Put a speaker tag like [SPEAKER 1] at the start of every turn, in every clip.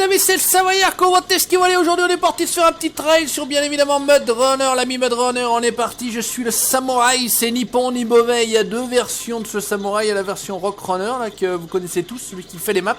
[SPEAKER 1] amis, c'est le Savoyard qu'on va tester. Voilà, aujourd'hui on est parti sur un petit trail sur bien évidemment Mud Runner, l'ami Mud Runner, on est parti. Je suis le samouraï, c'est ni bon ni mauvais. Il y a deux versions de ce samouraï. Il y a la version Rock Runner là, que vous connaissez tous, celui qui fait les maps.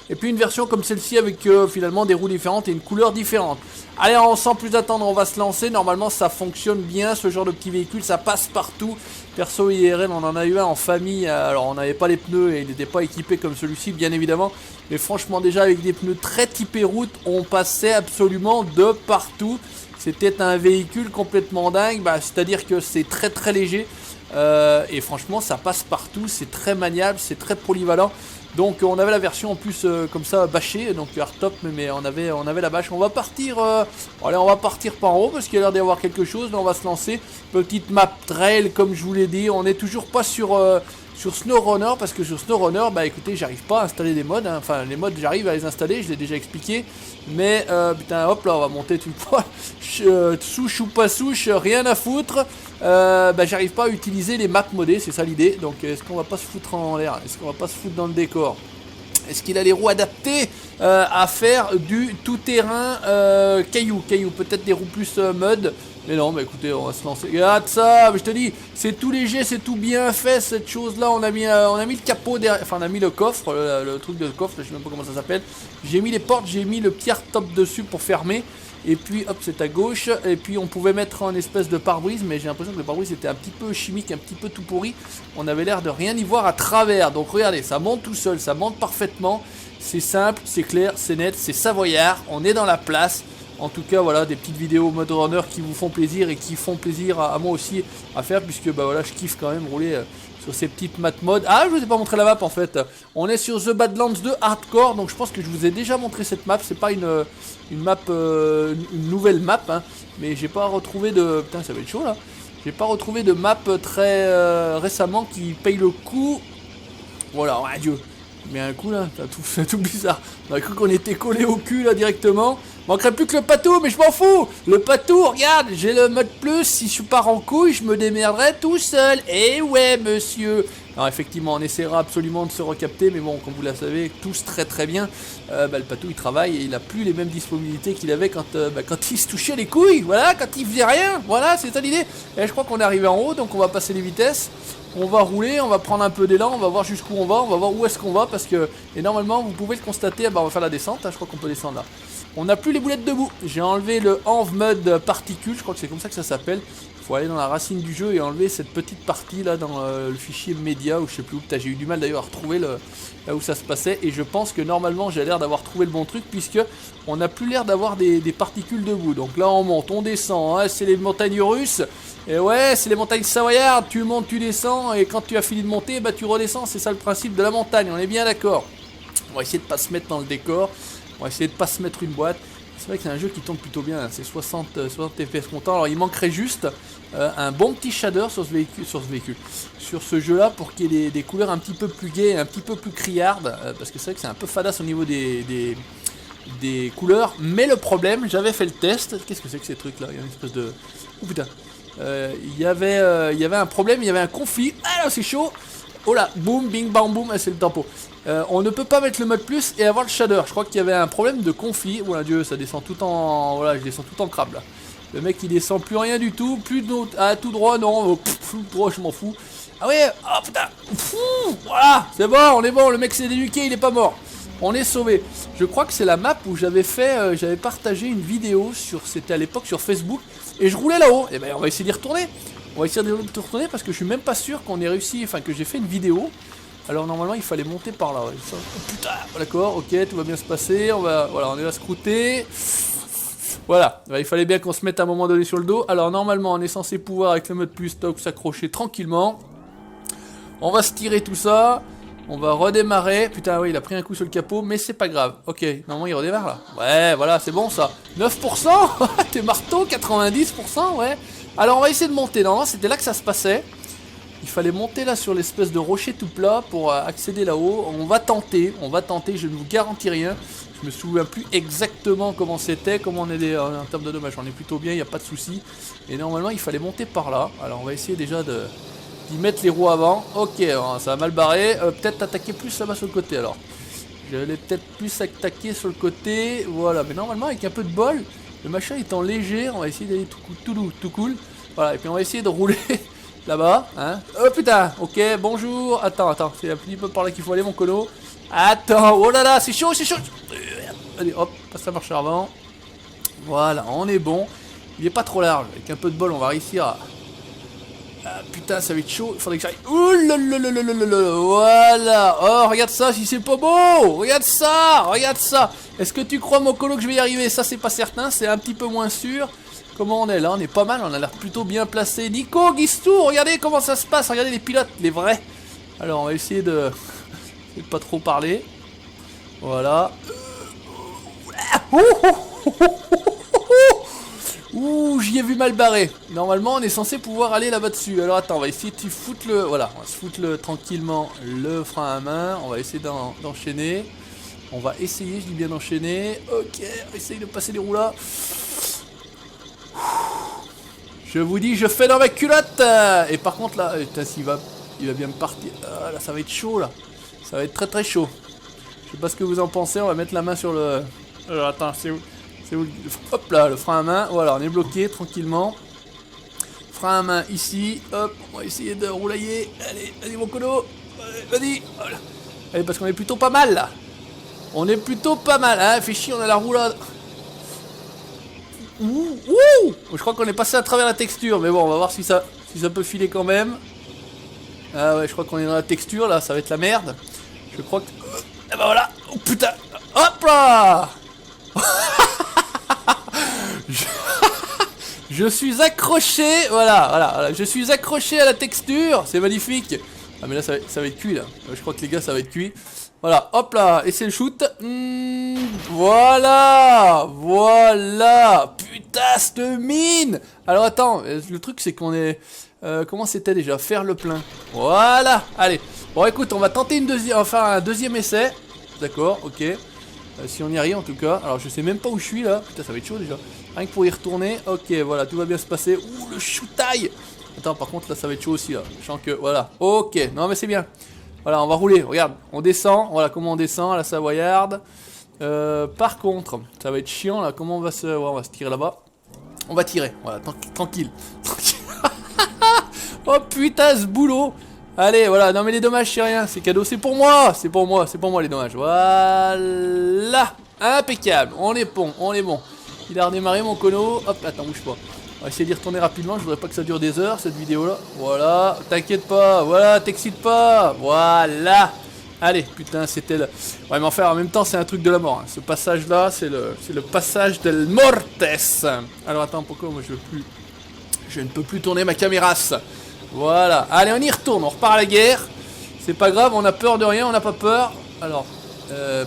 [SPEAKER 1] Et puis une version comme celle-ci avec finalement des roues différentes et une couleur différente. Allez, sans plus attendre, on va se lancer. Normalement ça fonctionne bien ce genre de petit véhicule, ça passe partout. Perso IRL, on en a eu un en famille, alors on n'avait pas les pneus et il n'était pas équipé comme celui-ci bien évidemment. Mais franchement déjà avec des pneus très typés route, on passait absolument de partout. C'était un véhicule complètement dingue, c'est-à-dire que c'est très très léger. Et franchement ça passe partout, c'est très maniable, c'est très polyvalent. Donc on avait la version en plus comme ça bâchée, donc hardtop, mais on avait la bâche. On va partir, allez, on va partir par en haut parce qu'il y a l'air d'y avoir quelque chose. Là on va se lancer, petite map trail comme je vous l'ai dit. On n'est toujours pas sur SnowRunner parce que sur SnowRunner, écoutez, j'arrive pas à installer des mods, hein. Enfin les mods j'arrive à les installer, je l'ai déjà expliqué. Mais putain hop là on va monter une fois, souche ou pas souche, rien à foutre. J'arrive pas à utiliser les maps modées, c'est ça l'idée. Donc est-ce qu'on va pas se foutre en l'air? Est-ce qu'on va pas se foutre dans le décor? Est-ce qu'il a les roues adaptées à faire du tout-terrain caillou, peut-être des roues plus mud. Mais non, écoutez, on va se lancer. Regarde ça, je te dis, c'est tout léger, c'est tout bien fait cette chose-là. On a mis le capot derrière, enfin on a mis le coffre, le truc de coffre, je sais même pas comment ça s'appelle. J'ai mis les portes, j'ai mis le petit hardtop dessus pour fermer. Et puis hop, c'est à gauche. Et puis on pouvait mettre un espèce de pare-brise, mais j'ai l'impression que le pare-brise était un petit peu chimique, un petit peu tout pourri. On avait l'air de rien y voir à travers. Donc regardez, ça monte tout seul, ça monte parfaitement. C'est simple, c'est clair, c'est net, c'est savoyard. On est dans la place. En tout cas, voilà, des petites vidéos Mud Runner qui vous font plaisir et qui font plaisir à moi aussi à faire, puisque voilà, je kiffe quand même rouler sur ces petites mat modes. Ah, je vous ai pas montré la map en fait. On est sur The Badlands 2 Hardcore, donc je pense que je vous ai déjà montré cette map. C'est pas une map, une nouvelle map, hein, mais j'ai pas retrouvé de. Putain, ça va être chaud là. J'ai pas retrouvé de map très récemment qui paye le coup. Voilà, ouais, adieu. Mais un coup là, c'est tout bizarre. On a cru qu'on était collé au cul là directement. Manquerait plus que le patou, mais je m'en fous. Le patou, regarde, j'ai le mode plus. Si je pars en couille, je me démerderai tout seul. Eh ouais, monsieur. Alors effectivement, on essaiera absolument de se recapter, mais bon, comme vous la savez, tous très très bien. Le patou, il travaille et il a plus les mêmes disponibilités qu'il avait quand il se touchait les couilles. Voilà, quand il faisait rien. Voilà, c'est ça l'idée. Et je crois qu'on est arrivé en haut, donc on va passer les vitesses. On va rouler, on va prendre un peu d'élan, on va voir jusqu'où on va voir où est-ce qu'on va, parce que, et normalement, vous pouvez le constater, on va faire la descente, hein, je crois qu'on peut descendre là. On n'a plus les boulettes debout, j'ai enlevé le Env Mud Particule, je crois que c'est comme ça que ça s'appelle. Il faut aller dans la racine du jeu et enlever cette petite partie là dans le fichier média, ou je sais plus où, j'ai eu du mal d'ailleurs à retrouver là où ça se passait, et je pense que normalement j'ai l'air d'avoir trouvé le bon truc, puisque on n'a plus l'air d'avoir des particules debout. Donc là on monte, on descend, hein, c'est les montagnes russes. Et ouais, c'est les montagnes savoyardes, tu montes, tu descends, et quand tu as fini de monter, tu redescends, c'est ça le principe de la montagne, on est bien d'accord. On va essayer de pas se mettre dans le décor, on va essayer de pas se mettre une boîte. C'est vrai que c'est un jeu qui tourne plutôt bien, hein. C'est 60 FPS content, alors il manquerait juste un bon petit shader sur ce jeu là, pour qu'il y ait des couleurs un petit peu plus gaies, un petit peu plus criardes, parce que c'est vrai que c'est un peu fadasse au niveau des couleurs, mais le problème, j'avais fait le test, qu'est-ce que c'est que ces trucs là, il y a une espèce de... Oh putain. Il y avait un problème, il y avait un conflit. Ah là c'est chaud. Oh là, boum, bing, bang, boum, c'est le tempo. On ne peut pas mettre le mode plus et avoir le shader. Je crois qu'il y avait un problème de conflit. Oh là Dieu, ça descend tout en... Voilà, je descends tout en crabe là. Le mec il descend plus rien du tout, plus de... Ah, tout droit, non, tout droit, je m'en fous. Ah ouais, oh putain. Voilà, c'est bon, on est bon, le mec s'est dénuqué, il est pas mort. On est sauvé. Je crois que c'est la map où j'avais j'avais partagé une vidéo c'était à l'époque sur Facebook, et je roulais là-haut. Et on va essayer d'y retourner. On va essayer d'y retourner parce que je suis même pas sûr qu'on ait réussi, enfin que j'ai fait une vidéo. Alors normalement il fallait monter par là. Ouais. Oh, putain, d'accord, ok, tout va bien se passer. Voilà, on est là scrouté. Voilà, il fallait bien qu'on se mette à un moment donné sur le dos. Alors normalement on est censé pouvoir avec le mode plus stock s'accrocher tranquillement. On va se tirer tout ça. On va redémarrer. Putain, oui, il a pris un coup sur le capot, mais c'est pas grave. Ok, normalement il redémarre là. Ouais, voilà, c'est bon ça. 9%. T'es marteau, 90%, ouais. Alors on va essayer de monter. Normalement, c'était là que ça se passait. Il fallait monter là sur l'espèce de rocher tout plat pour accéder là-haut. On va tenter, je ne vous garantis rien. Je me souviens plus exactement comment c'était, comment on est en termes de dommages. On est plutôt bien, il n'y a pas de souci. Et normalement, il fallait monter par là. Alors on va essayer déjà d'y mettre les roues avant. Ok, ça a mal barré. Peut-être attaquer plus là-bas sur le côté alors. J'allais peut-être plus attaquer sur le côté. Voilà, mais normalement avec un peu de bol, le machin étant léger, on va essayer d'aller tout cool. Voilà, et puis on va essayer de rouler là-bas. Hein. Oh putain, ok, bonjour. Attends, c'est un petit peu par là qu'il faut aller mon colo. Attends, oh là là, c'est chaud. Allez, hop, passe la marche avant. Voilà, on est bon. Il est pas trop large. Avec un peu de bol, on va réussir à... Ah, putain, ça va être chaud. Il faudrait que j'arrive. Ouh là là là là là là là. Voilà. Oh, regarde ça, si c'est pas beau. Regarde ça. Est-ce que tu crois, mon colo, que je vais y arriver? Ça, c'est pas certain. C'est un petit peu moins sûr. Comment on est là? On est pas mal. On a l'air plutôt bien placé. Nico, Guistou, regardez comment ça se passe. Regardez les pilotes, les vrais. Alors, on va essayer de pas trop parler. Voilà. Ouh, j'y ai vu mal barré. Normalement, on est censé pouvoir aller là-bas dessus. Alors attends, on va essayer de foutre le... Voilà, on va se foutre tranquillement le frein à main. On va essayer d'enchaîner. On va essayer, je dis bien d'enchaîner. Ok, on va essayer de passer les roues là. Je vous dis, je fais dans ma culotte. Et par contre là, putain, il va bien me partir. Ah, là, ça va être chaud là. Ça va être très très chaud. Je sais pas ce que vous en pensez. On va mettre la main sur le... Alors attends, c'est où? Hop là, le frein à main. Voilà, on est bloqué tranquillement. Frein à main ici. Hop, on va essayer de roulailler. Allez mon colo. Vas-y. Voilà. Allez, parce qu'on est plutôt pas mal là. On est plutôt pas mal. Hein, fait chier, on a la roulade. Ouh. Je crois qu'on est passé à travers la texture. Mais bon, on va voir si ça peut filer quand même. Ah ouais, je crois qu'on est dans la texture là. Ça va être la merde. Je crois que... Et ben voilà. Oh putain. Hop là. Je suis accroché, voilà, je suis accroché à la texture, c'est magnifique. Ah mais là ça va être cuit là, je crois que les gars ça va être cuit. Voilà, hop là, et c'est le shoot. Voilà, putain cette mine. Alors attends, le truc c'est qu'on est... comment c'était déjà? Faire le plein. Voilà, allez. Bon écoute, on va tenter un deuxième essai. D'accord, ok. Si on y arrive en tout cas. Alors je sais même pas où je suis là. Putain, ça va être chaud déjà. Rien que pour y retourner. Ok, voilà, tout va bien se passer. Ouh, le shoot-taille. Attends, par contre là ça va être chaud aussi là. Je sens que, voilà. Ok, non mais c'est bien. Voilà, on va rouler, regarde. On descend, voilà comment on descend à la Savoyarde. Par contre, ça va être chiant là. Comment on va se... Ouais, on va se tirer là-bas. On va tirer, voilà, tranquille. Oh putain, ce boulot. Allez, voilà, non mais les dommages c'est rien, c'est cadeau, c'est pour moi les dommages, voilà, impeccable, on est bon. Il a redémarré mon cono, hop, attends, bouge pas. On va essayer d'y retourner rapidement, je voudrais pas que ça dure des heures cette vidéo là, voilà, t'inquiète pas, voilà, t'excite pas, voilà. Allez, putain, c'était le... Ouais, mais enfin, en même temps, c'est un truc de la mort, hein. Ce passage là, c'est le passage del Mortes. Alors attends, pourquoi moi je ne peux plus tourner ma caméra. Voilà, allez on y retourne, on repart à la guerre. C'est pas grave, on a peur de rien, on n'a pas peur. Alors,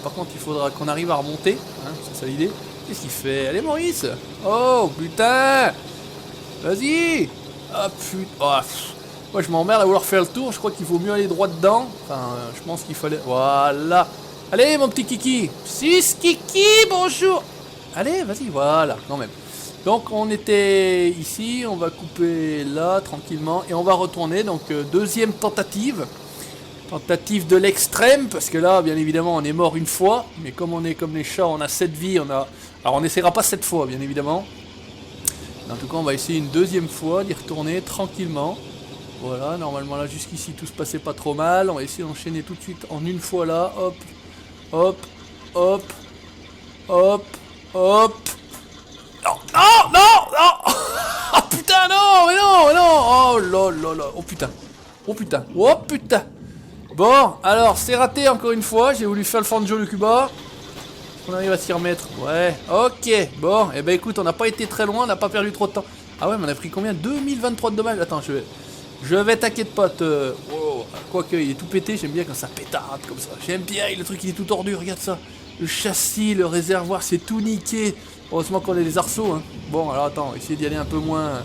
[SPEAKER 1] par contre il faudra qu'on arrive à remonter, hein, c'est ça l'idée. Qu'est-ce qu'il fait? Allez Maurice. Oh putain. Vas-y. Ah putain, oh, moi je m'emmerde à vouloir faire le tour, je crois qu'il vaut mieux aller droit dedans. Enfin, je pense qu'il fallait... Voilà. Allez mon petit kiki. 6 kiki, bonjour. Allez, vas-y, voilà, quand même. Donc on était ici, on va couper là tranquillement et on va retourner, donc deuxième tentative de l'extrême, parce que là bien évidemment on est mort une fois, mais comme on est comme les chats, on a 7 vies, alors on n'essaiera pas 7 fois bien évidemment, mais en tout cas on va essayer une deuxième fois d'y retourner tranquillement. Voilà, normalement là jusqu'ici tout se passait pas trop mal, on va essayer d'enchaîner tout de suite en une fois là, hop, hop, hop, hop, hop. Non Oh putain, non, mais non Oh là oh putain Bon, alors, c'est raté encore une fois, j'ai voulu faire le Fanjo de Cuba. On arrive à s'y remettre, ouais, ok, bon, et ben écoute, on n'a pas été très loin, on n'a pas perdu trop de temps. Ah ouais, mais on a pris combien? 2023 de dommages. Attends, je vais t'inquiète pas, oh, quoique, il est tout pété, j'aime bien quand ça pétarde comme ça. J'aime bien, le truc il est tout tordu, regarde ça. Le châssis, le réservoir, c'est tout niqué. Heureusement qu'on est des arceaux, hein. Bon, alors attends, on va essayer d'y aller un peu moins...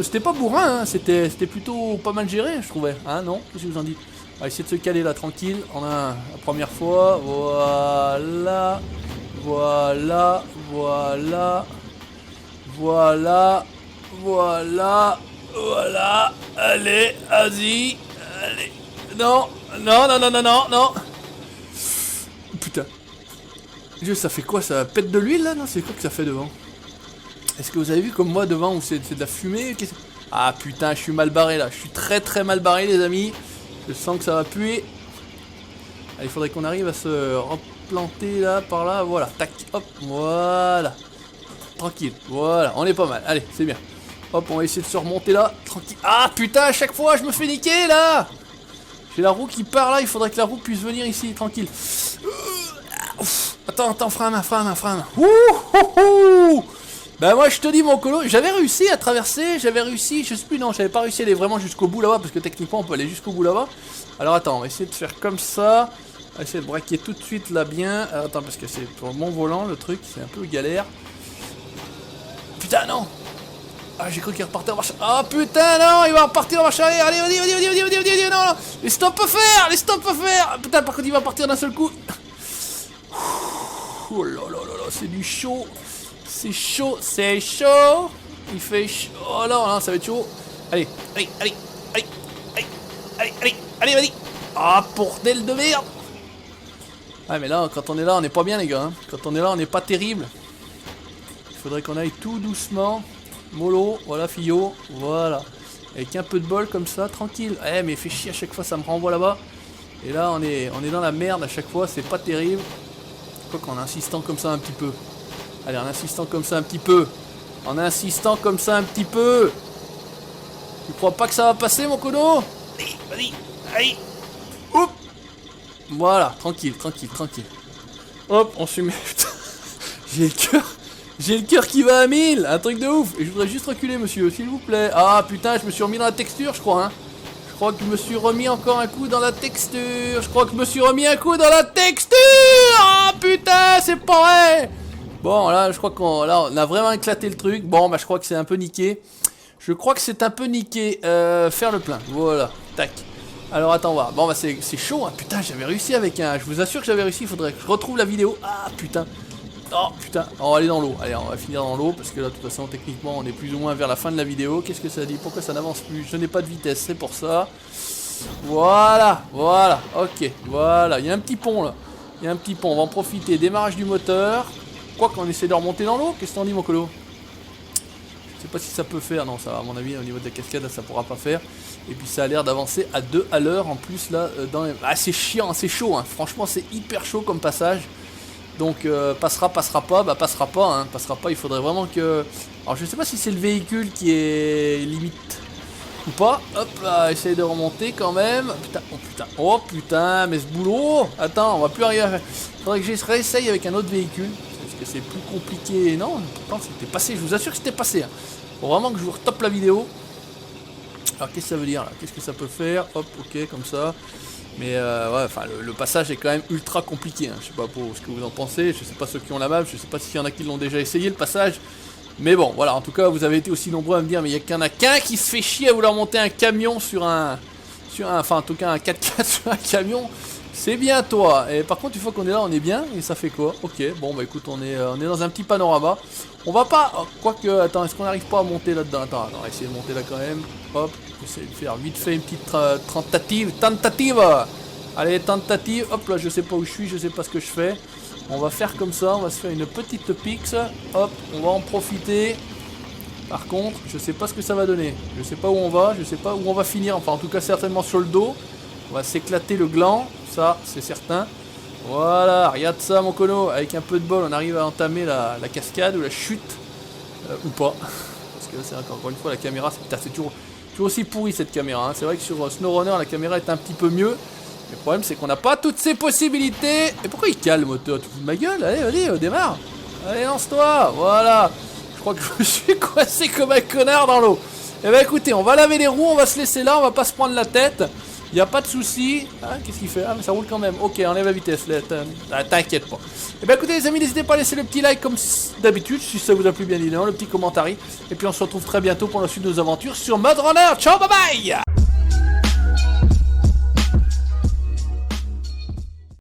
[SPEAKER 1] c'était pas bourrin, hein. C'était plutôt pas mal géré, je trouvais. Hein, non? Qu'est-ce que vous en dites? On va essayer de se caler là, tranquille. On a la première fois, voilà. Voilà, voilà. Voilà. Voilà. Voilà. Allez, vas-y. Allez. Non. Dieu, ça fait quoi? Ça pète de l'huile là? Non, c'est quoi que ça fait devant? Est-ce que vous avez vu comme moi devant où c'est de la fumée? Ah putain, je suis mal barré là. Je suis très mal barré les amis. Je sens que ça va puer. Allez, il faudrait qu'on arrive à se replanter là, par là. Voilà, tac, hop, voilà. Tranquille, voilà, on est pas mal. Allez, c'est bien. Hop, on va essayer de se remonter là. Tranquille. Ah putain, à chaque fois je me fais niquer là. J'ai la roue qui part là, il faudrait que la roue puisse venir ici, tranquille. Attends, frein à main. Ouh. Bah moi je te dis mon colo, j'avais réussi à traverser, je sais plus, non, j'avais pas réussi à aller vraiment jusqu'au bout là-bas, parce que techniquement on peut aller jusqu'au bout là-bas. Alors attends, on va essayer de faire comme ça, on va essayer de braquer tout de suite là bien. Alors, attends, parce que c'est pour mon volant le truc, c'est un peu galère. Putain non. Ah j'ai cru qu'il repartait en marche. Ah putain non, il va repartir en marche arrière, allez vas-y, non. Les stops à faire. Putain par contre il va partir d'un seul coup. Oh là, c'est du chaud. C'est chaud. Il fait chaud. Oh non, ça va être chaud. Allez, vas-y. Ah, bordel de merde. Ouais, mais là, quand on est là, on n'est pas bien, les gars. Hein. Quand on est là, on n'est pas terrible. Il faudrait qu'on aille tout doucement. Mollo, voilà, Fillot. Voilà. Avec un peu de bol comme ça, tranquille. Eh, mais fait chier à chaque fois, ça me renvoie là-bas. Et là, on est dans la merde à chaque fois, c'est pas terrible. Quoi qu'en insistant comme ça un petit peu. Allez, en insistant comme ça un petit peu. Tu crois pas que ça va passer, mon cono? Allez. Hop. Voilà, tranquille. Hop, on se met. J'ai le cœur qui va à 1000. Un truc de ouf. Et je voudrais juste reculer, monsieur, s'il vous plaît. Ah putain, je me suis remis dans la texture, je crois, hein. Je crois que je me suis remis encore un coup dans la texture. Ah putain, c'est pas vrai. Bon, là, je crois qu'on a vraiment éclaté le truc. Bon, bah, je crois que c'est un peu niqué. Faire le plein. Voilà. Tac. Alors, attends, on va. Bon, bah, c'est chaud. Hein. Putain, j'avais réussi avec un. Je vous assure que j'avais réussi. Il faudrait que je retrouve la vidéo. Ah, putain. Oh, putain. On va aller dans l'eau. Allez, on va finir dans l'eau. Parce que là, de toute façon, techniquement, on est plus ou moins vers la fin de la vidéo. Qu'est-ce que ça dit? Pourquoi ça n'avance plus? Je n'ai pas de vitesse. C'est pour ça. Voilà. Ok. Voilà. Il y a un petit pont, là. On va en profiter. Démarrage du moteur. Quoi qu'on essaie de remonter dans l'eau? Qu'est-ce que t'en dis, mon colo? Je sais pas si ça peut faire. Non, ça va, à mon avis, au niveau de la cascade, là, ça pourra pas faire. Et puis ça a l'air d'avancer à 2 à l'heure. En plus, là, ah, c'est chiant, c'est chaud. Hein. Franchement, c'est hyper chaud comme passage. Donc, passera pas. Bah, passera pas. Il faudrait vraiment que... Alors, je sais pas si c'est le véhicule qui est limite ou pas. Hop là, essaye de remonter quand même. Oh putain, mais ce boulot. Attends, on va plus arriver à faire. Faudrait que je réessaye avec un autre véhicule. C'est plus compliqué. Non, pourtant c'était passé, je vous assure que c'était passé. Hein. Faut vraiment que je vous retope la vidéo. Alors qu'est-ce que ça veut dire là? Qu'est-ce que ça peut faire? Hop, ok, comme ça. Mais ouais, enfin le passage est quand même ultra compliqué. Hein. Je sais pas pour ce que vous en pensez. Je sais pas ceux qui ont la map. Je sais pas s'il y en a qui l'ont déjà essayé le passage. Mais bon, voilà, en tout cas, vous avez été aussi nombreux à me dire, mais il y a qu'un qui se fait chier à vouloir monter un camion enfin en tout cas un 4x4 sur un camion. C'est bien toi. Et par contre une fois qu'on est là on est bien. Et ça fait quoi? Ok, bon bah écoute, on est dans un petit panorama. On va pas, quoique, attends, est-ce qu'on n'arrive pas à monter là-dedans? Attends, on va essayer de monter là quand même. Hop, j'essaie de faire vite fait une petite tentative. Allez, tentative. Hop là, je sais pas où je suis, je sais pas ce que je fais. On va faire comme ça, on va se faire une petite pix. Hop, on va en profiter. Par contre, je sais pas ce que ça va donner. Je sais pas où on va, je sais pas où on va finir. Enfin, en tout cas, certainement sur le dos. On va s'éclater le gland, ça, c'est certain. Voilà, regarde ça, mon cono. Avec un peu de bol, on arrive à entamer la cascade ou la chute. Ou pas. Parce que là, c'est encore une fois, la caméra, c'est toujours aussi pourri cette caméra. Hein. C'est vrai que sur SnowRunner, la caméra est un petit peu mieux. Mais le problème, c'est qu'on n'a pas toutes ces possibilités. Et pourquoi il cale le moteur? Tu fous de ma gueule? Allez, vas-y, démarre. Allez, lance-toi. Voilà. Je crois que je me suis coincé comme un connard dans l'eau. Eh ben écoutez, on va laver les roues, on va se laisser là, on va pas se prendre la tête. Il n'y a pas de souci. Ah, qu'est-ce qu'il fait? Ah, mais ça roule quand même. Ok, enlève la vitesse. T'inquiète pas. Et bien écoutez les amis, n'hésitez pas à laisser le petit like comme d'habitude, si ça vous a plu bien évidemment, le petit commentaire. Et puis on se retrouve très bientôt pour la suite de nos aventures sur Mud Runner. Ciao, bye bye.